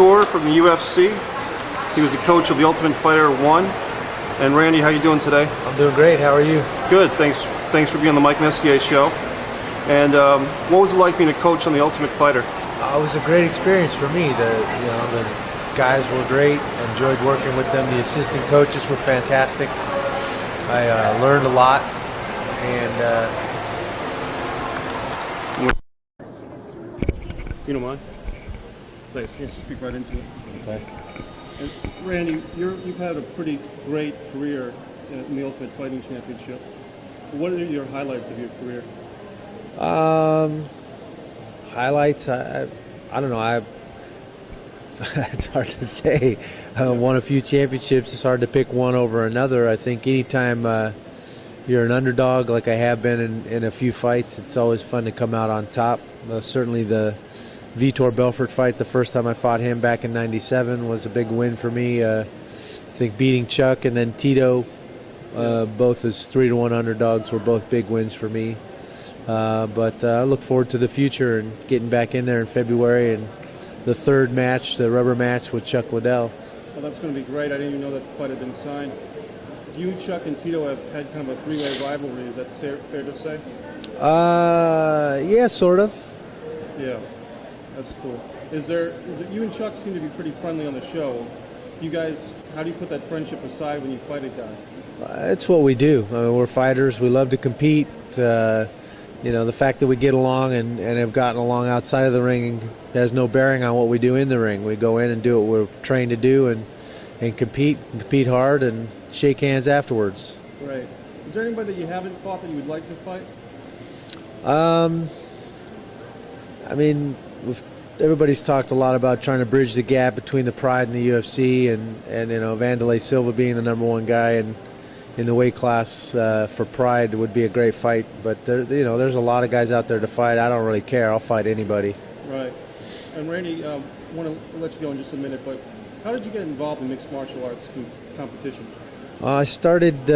Couture from the UFC. He was the coach of the Ultimate Fighter 1. And Randy, how you doing today? I'm doing great. How are you? Good. Thanks for being on the Mike Messier show. And what was it like being a coach on the Ultimate Fighter? It was a great experience for me. The guys were great. I enjoyed working with them. The assistant coaches were fantastic. I learned a lot. And you don't mind? Please, you can speak right into it. okay. And Randy, you've had a pretty great career in the Ultimate Fighting Championship. What are your highlights of your career? Highlights. I don't know. It's hard to say. I won a few championships. It's hard to pick one over another. I think anytime you're an underdog, like I have been in a few fights, it's always fun to come out on top. Certainly the Vitor Belfort fight, the first time I fought him back in '97, was a big win for me. I think beating Chuck and then Tito, both as 3-1 underdogs, were both big wins for me. But I look forward to the future and getting back in there in February and the third match, the rubber match with Chuck Liddell. Well, that's going to be great. I didn't even know that the fight had been signed. You, Chuck, and Tito have had kind of a three-way rivalry. Is that fair to say? Yeah, sort of. Yeah, that's cool. Is it you and Chuck seem to be pretty friendly on the show? You guys, how do you put that friendship aside when you fight a guy? It's what we do. I mean, we're fighters. We love to compete. The fact that we get along and have gotten along outside of the ring has no bearing on what we do in the ring. We go in and do what we're trained to do and compete hard and shake hands afterwards. Right. Is there anybody that you haven't fought that you would like to fight? I mean, everybody's talked a lot about trying to bridge the gap between the Pride and the UFC, and Vanderlei Silva being the #1 guy and in the weight class for Pride would be a great fight. But there's a lot of guys out there to fight. I don't really care. I'll fight anybody. Right. And Randy, I want to let you go in just a minute, but how did you get involved in mixed martial arts competition? I started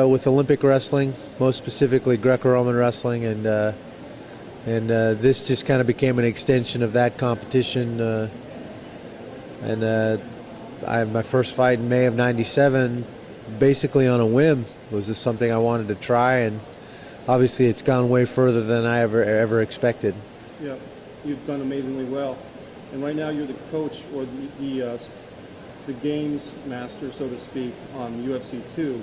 with Olympic wrestling, most specifically Greco-Roman wrestling, and this just kind of became an extension of that competition. I had my first fight in May of '97, basically on a whim. It was just something I wanted to try, and obviously it's gone way further than I ever expected. Yeah, you've done amazingly well, and right now you're the coach or the games master, so to speak, on UFC 2,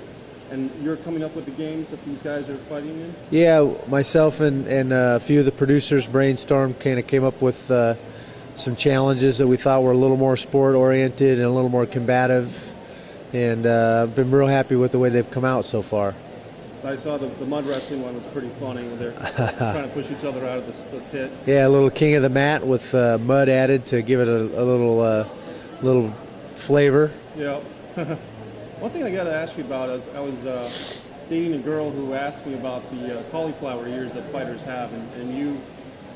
and you're coming up with the games that these guys are fighting in? Yeah, myself and a few of the producers brainstormed, kind of came up with some challenges that we thought were a little more sport-oriented and a little more combative, and I've been real happy with the way they've come out so far. I saw the mud wrestling one was pretty funny, where they're trying to push each other out of the pit. Yeah, a little king of the mat with mud added to give it a little flavor. Yeah. One thing I got to ask you about is I was dating a girl who asked me about the cauliflower ears that fighters have, and you,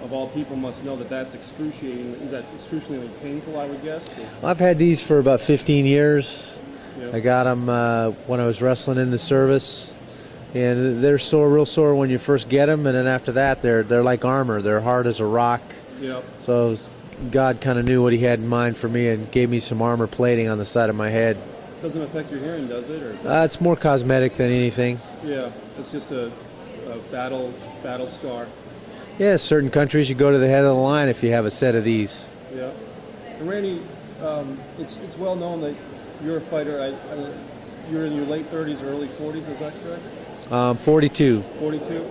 of all people, must know that that's excruciating. Is that excruciatingly painful, I would guess? I've had these for about 15 years. Yeah. I got them when I was wrestling in the service, and they're real sore when you first get them, and then after that they're like armor. They're hard as a rock. Yep. So God kind of knew what He had in mind for me and gave me some armor plating on the side of my head. Doesn't affect your hearing, does it? Or? It's more cosmetic than anything. Yeah, it's just a battle scar. Yeah, certain countries you go to the head of the line if you have a set of these. Yeah. And Randy, it's well known that you're a fighter. You're in your late 30s, early 40s. Is that correct? 42. 42.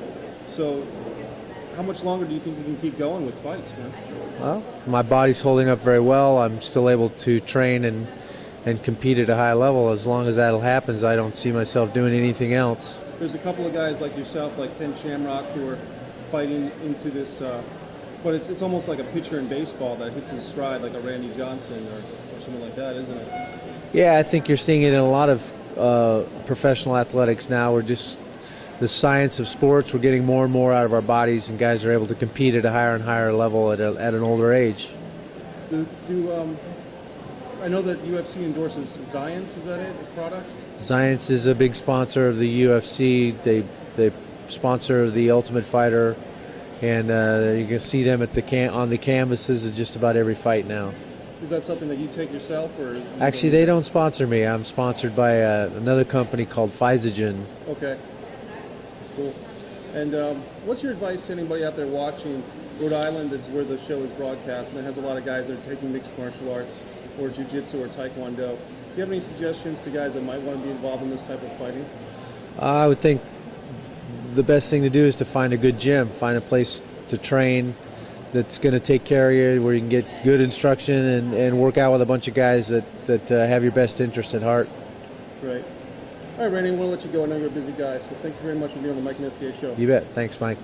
So, how much longer do you think you can keep going with fights, man? Well, my body's holding up very well. I'm still able to train and compete at a high level. As long as that happens, I don't see myself doing anything else. There's a couple of guys like yourself, like Ken Shamrock, who are fighting into this, but it's almost like a pitcher in baseball that hits his stride, like a Randy Johnson or something like that, isn't it? Yeah, I think you're seeing it in a lot of professional athletics now. We're just the science of sports. We're getting more and more out of our bodies, and guys are able to compete at a higher and higher level at an older age. I know that UFC endorses Zions. Is that it? The product? Zions is a big sponsor of the UFC. They sponsor the Ultimate Fighter, and you can see them at on the canvases of just about every fight now. Is that something that you take yourself, or? Actually, they don't sponsor me. I'm sponsored by another company called Physogen. Okay. Cool. And what's your advice to anybody out there watching? Rhode Island is where the show is broadcast, and it has a lot of guys that are taking mixed martial arts or jiu-jitsu or taekwondo. Do you have any suggestions to guys that might want to be involved in this type of fighting? I would think the best thing to do is to find a good gym, find a place to train that's going to take care of you, where you can get good instruction and work out with a bunch of guys that have your best interest at heart. Great. All right, Randy, we'll let you go. I know you're a busy guy, so thank you very much for being on the Mike Messier Show. You bet. Thanks, Mike.